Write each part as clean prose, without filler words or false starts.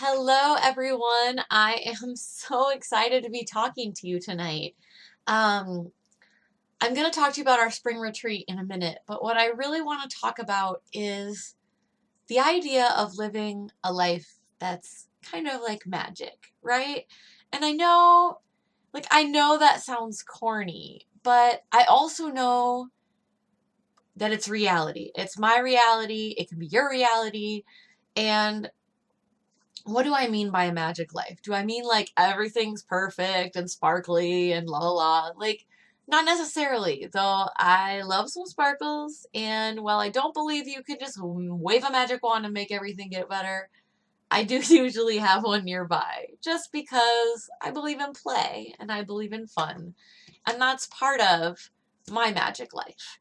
Hello, everyone. I am so excited to be talking to you tonight. Um, I'm going to talk to you about our spring retreat in a minute, but what I really want to talk about is the idea of living a life that's kind of like magic, right? And I know that sounds corny, but I also know that it's reality. It's my reality, it can be your reality, and what do I mean by a magic life? Do I mean like everything's perfect and sparkly and la la la? Like, not necessarily, though I love some sparkles, and while I don't believe you could just wave a magic wand and make everything get better, I do usually have one nearby, just because I believe in play and I believe in fun, and that's part of my magic life.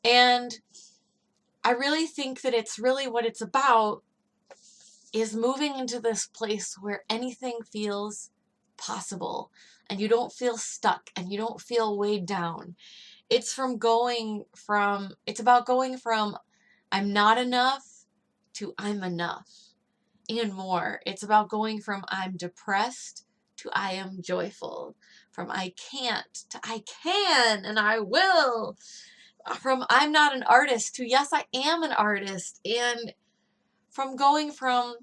And I really think that it's really what it's about is moving into this place where anything feels possible and you don't feel stuck and you don't feel weighed down. It's about going from I'm not enough to I'm enough and more. It's about going from I'm depressed to I am joyful, from I can't to I can and I will, from I'm not an artist to yes, I am an artist, and from going from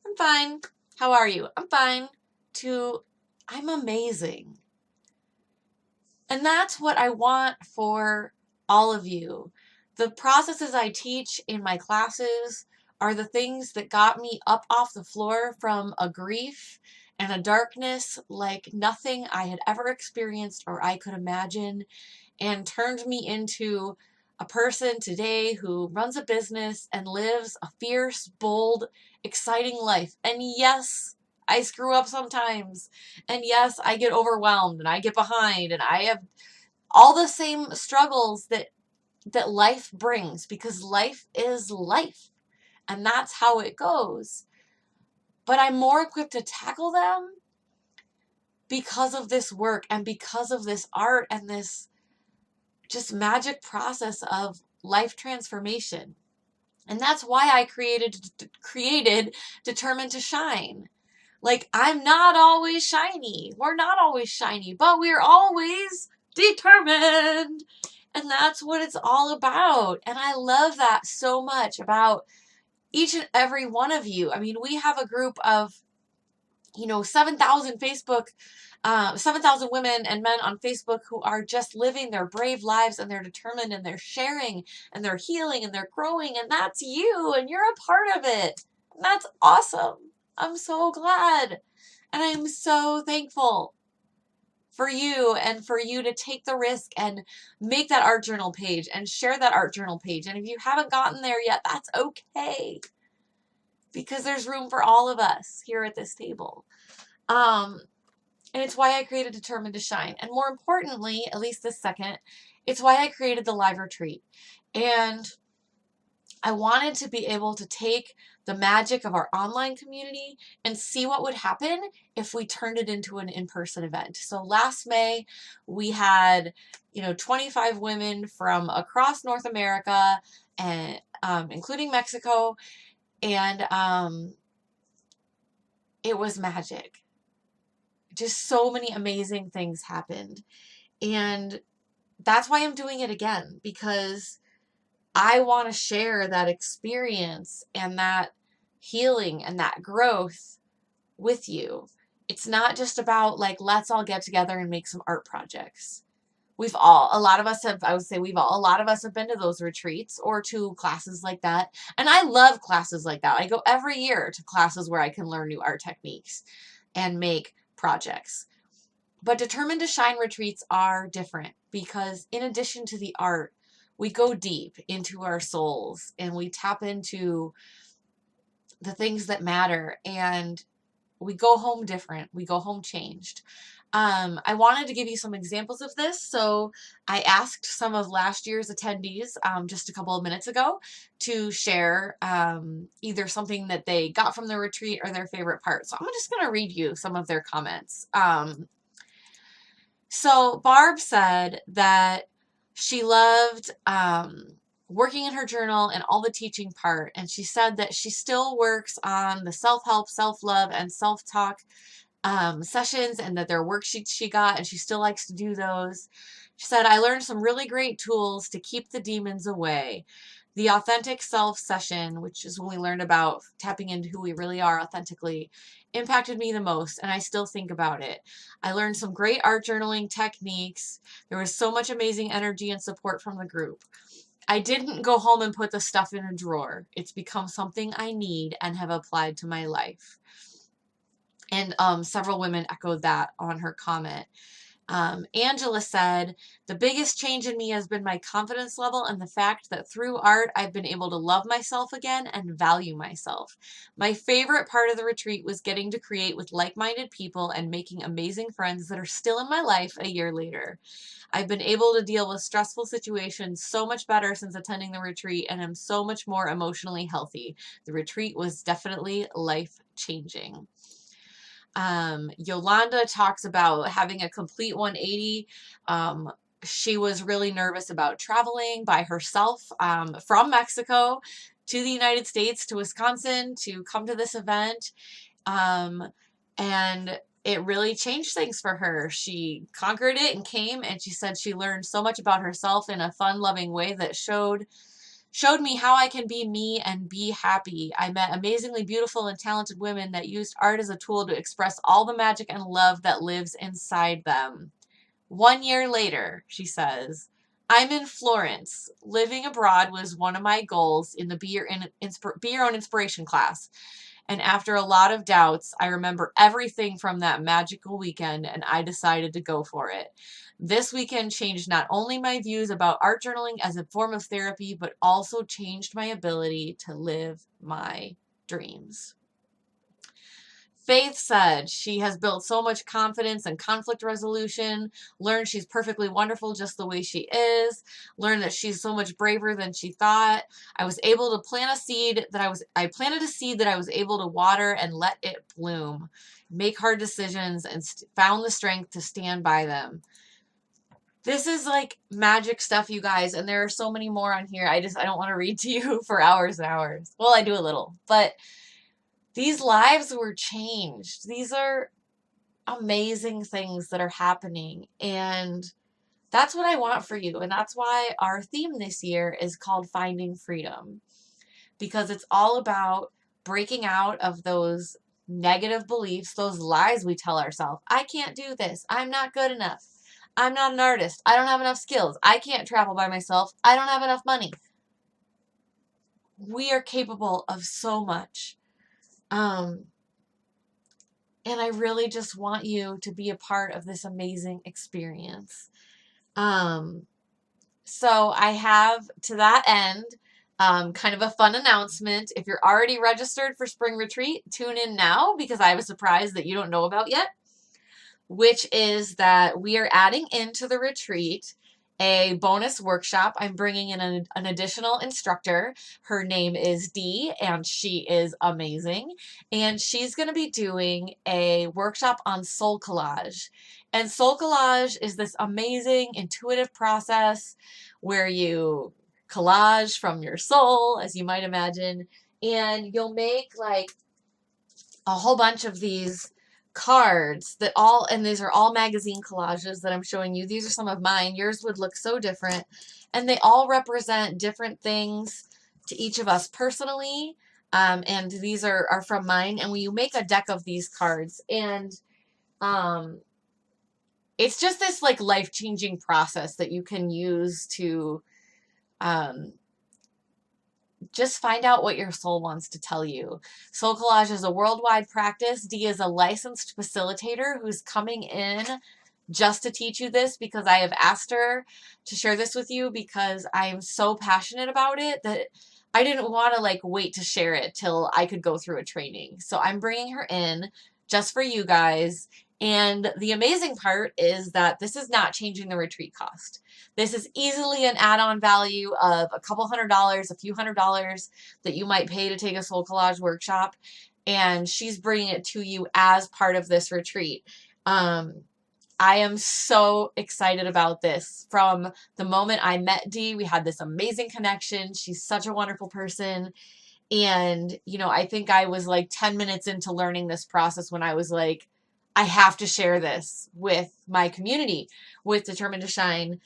I'm fine. How are you? I'm fine. To I'm amazing. And that's what I want for all of you. The processes I teach in my classes are the things that got me up off the floor from a grief and a darkness like nothing I had ever experienced or I could imagine, and turned me into a person today who runs a business and lives a fierce, bold, exciting life. And yes, I screw up sometimes. And yes, I get overwhelmed and I get behind and I have all the same struggles that life brings, because life is life and that's how it goes. But I'm more equipped to tackle them because of this work and because of this art and this just magic process of life transformation. And that's why I created Determined to Shine. Like, I'm not always shiny. We're not always shiny, but we're always determined. And that's what it's all about. And I love that so much about each and every one of you. I mean, we have a group of 7,000 women and men on Facebook who are just living their brave lives, and they're determined and they're sharing and they're healing and they're growing, and that's you and you're a part of it. And that's awesome. I'm so glad. And I'm so thankful for you and for you to take the risk and make that art journal page and share that art journal page. And if you haven't gotten there yet, that's okay, because there's room for all of us here at this table. And it's why I created Determined to Shine. And more importantly, at least this second, it's why I created the live retreat. And I wanted to be able to take the magic of our online community and see what would happen if we turned it into an in-person event. So last May, we had, 25 women from across North America, and including Mexico, and it was magic. Just so many amazing things happened. And that's why I'm doing it again, because I want to share that experience and that healing and that growth with you. It's not just about like, let's all get together and make some art projects. A lot of us have, I would say a lot of us have been to those retreats or to classes like that. And I love classes like that. I go every year to classes where I can learn new art techniques and make projects. But Determined to Shine retreats are different because in addition to the art, we go deep into our souls and we tap into the things that matter, and we go home different. We go home changed. I wanted to give you some examples of this, so I asked some of last year's attendees just a couple of minutes ago to share either something that they got from the retreat or their favorite part. So I'm just going to read you some of their comments. So Barb said that she loved working in her journal and all the teaching part. And she said that she still works on the self-help, self-love, and self-talk sessions, and that there are worksheets she got, and she still likes to do those. She said, I learned some really great tools to keep the demons away. The authentic self session, which is when we learned about tapping into who we really are authentically, impacted me the most, and I still think about it. I learned some great art journaling techniques. There was so much amazing energy and support from the group. I didn't go home and put the stuff in a drawer. It's become something I need and have applied to my life. And several women echoed that on her comment. Angela said, the biggest change in me has been my confidence level and the fact that through art, I've been able to love myself again and value myself. My favorite part of the retreat was getting to create with like-minded people and making amazing friends that are still in my life a year later. I've been able to deal with stressful situations so much better since attending the retreat and am so much more emotionally healthy. The retreat was definitely life-changing. Yolanda talks about having a complete 180. She was really nervous about traveling by herself from Mexico to the United States, to Wisconsin, to come to this event. And it really changed things for her. She conquered it and came, and she said she learned so much about herself in a fun, loving way that showed me how I can be me and be happy. I met amazingly beautiful and talented women that used art as a tool to express all the magic and love that lives inside them. 1 year later, she says, I'm in Florence. Living abroad was one of my goals in the Be Your Own Inspiration class. And after a lot of doubts, I remember everything from that magical weekend, and I decided to go for it. This weekend changed not only my views about art journaling as a form of therapy, but also changed my ability to live my dreams. Faith said she has built so much confidence and conflict resolution, learned she's perfectly wonderful just the way she is, learned that she's so much braver than she thought. I was able to plant a seed that I planted a seed that I was able to water and let it bloom, make hard decisions, and found the strength to stand by them. This is like magic stuff, you guys, and there are so many more on here. I don't want to read to you for hours and hours. Well, I do a little, but these lives were changed. These are amazing things that are happening. And that's what I want for you. And that's why our theme this year is called Finding Freedom, because it's all about breaking out of those negative beliefs, those lies we tell ourselves. I can't do this. I'm not good enough. I'm not an artist. I don't have enough skills. I can't travel by myself. I don't have enough money. We are capable of so much. And I really just want you to be a part of this amazing experience. So I have, to that end, kind of a fun announcement. If you're already registered for Spring Retreat, tune in now, because I have a surprise that you don't know about yet, which is that we are adding into the retreat a bonus workshop. I'm bringing in an additional instructor. Her name is Dee, and she is amazing. And she's going to be doing a workshop on soul collage. And soul collage is this amazing intuitive process where you collage from your soul, as you might imagine, and you'll make like a whole bunch of these cards that all, and these are all magazine collages that I'm showing you. These are some of mine. Yours would look so different. And they all represent different things to each of us personally. And these are from mine. And when you make a deck of these cards, and it's just this like life-changing process that you can use to just find out what your soul wants to tell you. Soul collage is a worldwide practice. Dee is a licensed facilitator who's coming in just to teach you this, because I have asked her to share this with you because I'm so passionate about it that I didn't want to like wait to share it till I could go through a training. So I'm bringing her in just for you guys. And the amazing part is that this is not changing the retreat cost. This is easily an add-on value of a couple $100, a few $100 that you might pay to take a soul collage workshop. And she's bringing it to you as part of this retreat. I am so excited about this. From the moment I met Dee, we had this amazing connection. She's such a wonderful person. And, you know, I think I was like 10 minutes into learning this process when I was like, I have to share this with my community, with Determined to Shine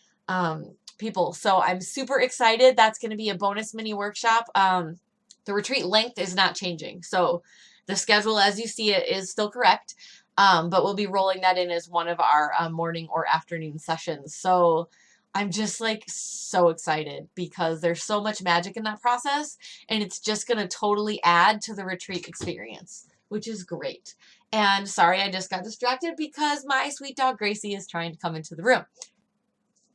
people. So I'm super excited. That's going to be a bonus mini workshop. The retreat length is not changing. So the schedule as you see it is still correct. But we'll be rolling that in as one of our morning or afternoon sessions. So I'm just like so excited because there's so much magic in that process, and it's just going to totally add to the retreat experience, which is great. And sorry, I just got distracted because my sweet dog Gracie is trying to come into the room.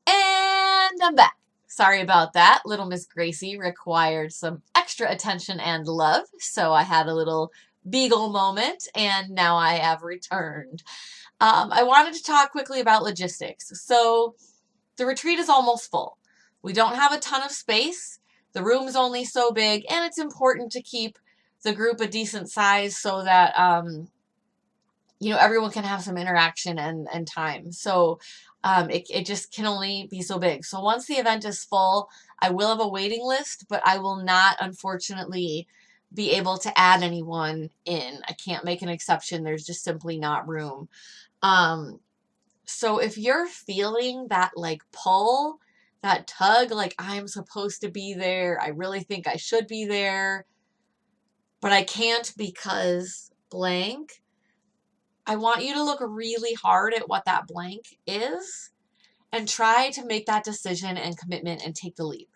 And I'm back. Sorry about that. Little Miss Gracie required some extra attention and love, so I had a little beagle moment, and now I have returned. I wanted to talk quickly about logistics. So the retreat is almost full. We don't have a ton of space. The room's only so big, and it's important to keep the group a decent size so that you know, everyone can have some interaction and time. So it just can only be so big. So once the event is full, I will have a waiting list, but I will not, unfortunately, be able to add anyone in. I can't make an exception. There's just simply not room. So if you're feeling that like pull, that tug, like I'm supposed to be there, I really think I should be there, but I can't because blank, I want you to look really hard at what that blank is and try to make that decision and commitment and take the leap.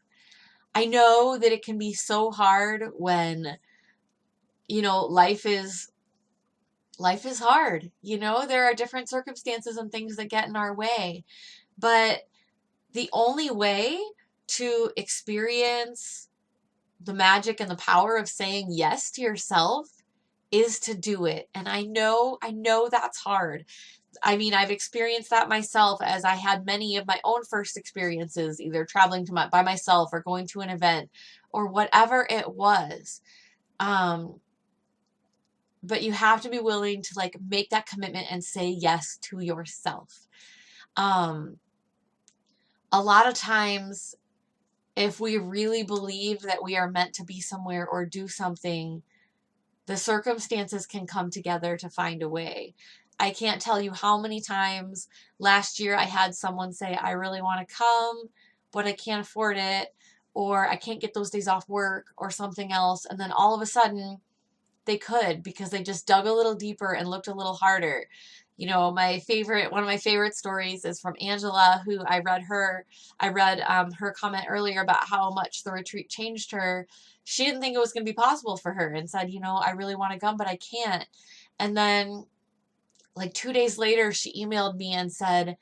I know that it can be so hard when, you know, life is hard. You know, there are different circumstances and things that get in our way. But the only way to experience the magic and the power of saying yes to yourself is to do it. And I know that's hard. I mean, I've experienced that myself as I had many of my own first experiences, either traveling by myself or going to an event or whatever it was. But you have to be willing to like make that commitment and say yes to yourself. A lot of times, if we really believe that we are meant to be somewhere or do something, the circumstances can come together to find a way. I can't tell you how many times last year I had someone say, I really want to come, but I can't afford it, or I can't get those days off work or something else. And then all of a sudden they could because they just dug a little deeper and looked a little harder. You know, one of my favorite stories is from Angela, who I read her comment earlier about how much the retreat changed her. She didn't think it was going to be possible for her and said, you know, I really want to come, but I can't. And then like 2 days later, she emailed me and said,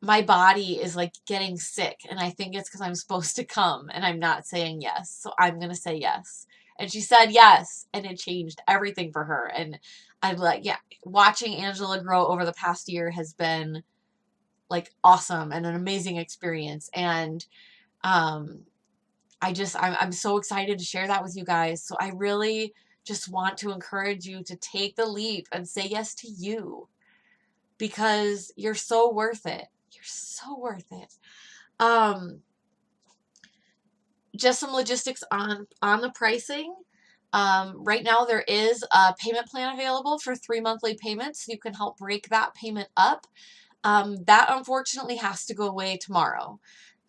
my body is like getting sick. And I think it's because I'm supposed to come and I'm not saying yes. So I'm going to say yes. And she said yes. And it changed everything for her. And I'm like, yeah, watching Angela grow over the past year has been like awesome and an amazing experience. And I'm so excited to share that with you guys. So I really just want to encourage you to take the leap and say yes to you because you're so worth it. You're so worth it. Just some logistics on the pricing. Right now there is a payment plan available for 3 monthly payments. You can help break that payment up. That unfortunately has to go away tomorrow.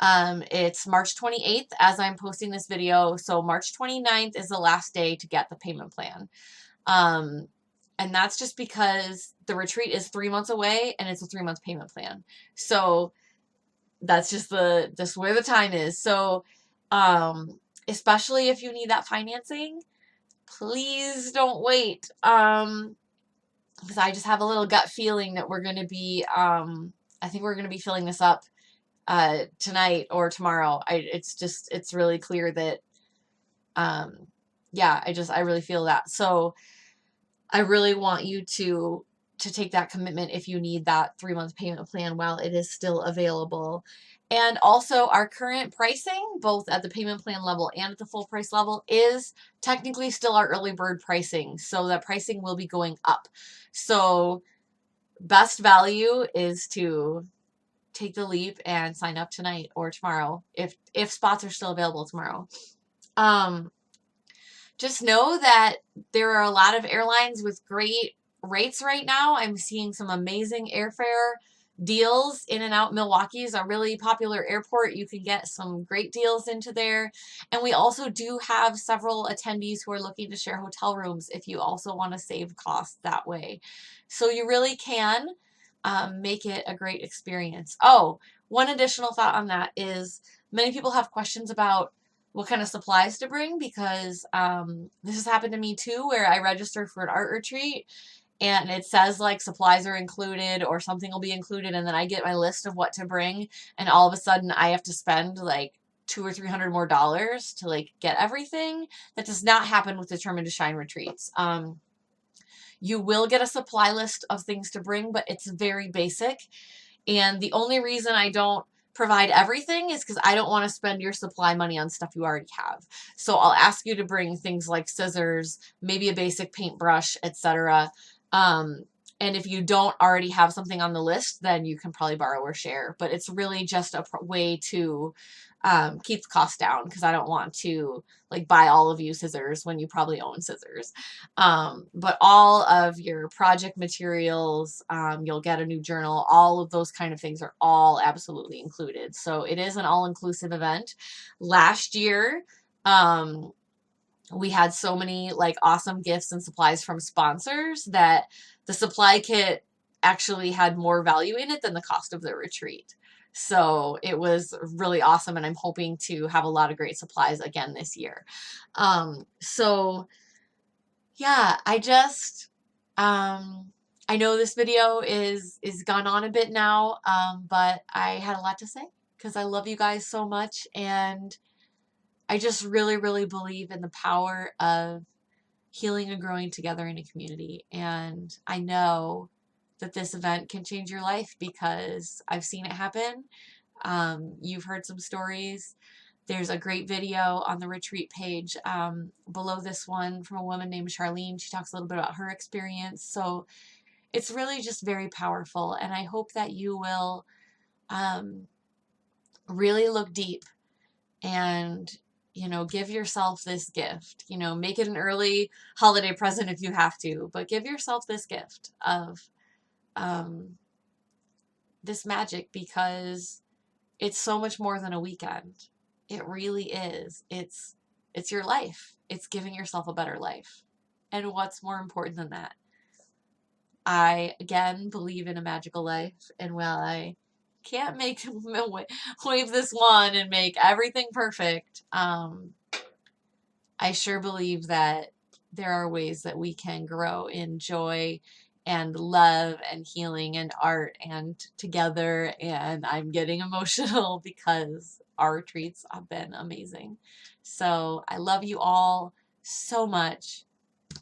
It's March 28th as I'm posting this video. So March 29th is the last day to get the payment plan. And that's just because the retreat is 3 months away and it's a 3-month payment plan. So that's just where the time is. So, especially if you need that financing, please don't wait. Because I just have a little gut feeling that we're going to be, I think we're going to be filling this up, tonight or tomorrow. It's really clear that, yeah, I really feel that. So I really want you to take that commitment if you need that 3-month payment plan while it is still available. And also our current pricing, both at the payment plan level and at the full price level, is technically still our early bird pricing. So that pricing will be going up. So best value is to take the leap and sign up tonight or tomorrow if spots are still available tomorrow. Just know that there are a lot of airlines with great rates right now. I'm seeing some amazing airfare deals in and out. Milwaukee is a really popular airport. You can get some great deals into there. And we also do have several attendees who are looking to share hotel rooms if you also want to save costs that way. So you really can make it a great experience. Oh, one additional thought on that is many people have questions about what kind of supplies to bring, because this has happened to me too, where I registered for an art retreat and it says like supplies are included or something will be included, and then I get my list of what to bring, and all of a sudden I have to spend like $200 or $300 more to like get everything. That does not happen with Determined to Shine retreats. You will get a supply list of things to bring, but it's very basic. And the only reason I don't provide everything is because I don't want to spend your supply money on stuff you already have. So I'll ask you to bring things like scissors, maybe a basic paintbrush, etc. And if you don't already have something on the list, then you can probably borrow or share. But it's really just a way to keep the cost down, because I don't want to like buy all of you scissors when you probably own scissors. But all of your project materials, you'll get a new journal, all of those kind of things are all absolutely included. So it is an all-inclusive event. Last year, we had so many like awesome gifts and supplies from sponsors that the supply kit actually had more value in it than the cost of the retreat. So it was really awesome, and I'm hoping to have a lot of great supplies again this year. So yeah, I know this video is gone on a bit now, but I had a lot to say because I love you guys so much, and I just really, really believe in the power of healing and growing together in a community. And I know that this event can change your life because I've seen it happen. You've heard some stories. There's a great video on the retreat page below this one from a woman named Charlene. She talks a little bit about her experience. So it's really just very powerful. And I hope that you will really look deep and, you know, give yourself this gift. You know, make it an early holiday present if you have to, but give yourself this gift of this magic, because it's so much more than a weekend. It really is. It's your life. It's giving yourself a better life. And what's more important than that? I, again, believe in a magical life. And while I can't wave this wand and make everything perfect, I sure believe that there are ways that we can grow in joy and love and healing and art and together. And I'm getting emotional because our retreats have been amazing. So I love you all so much,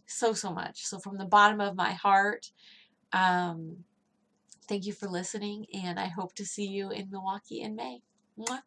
so much. So from the bottom of my heart, thank you for listening, and I hope to see you in Milwaukee in May. Mwah.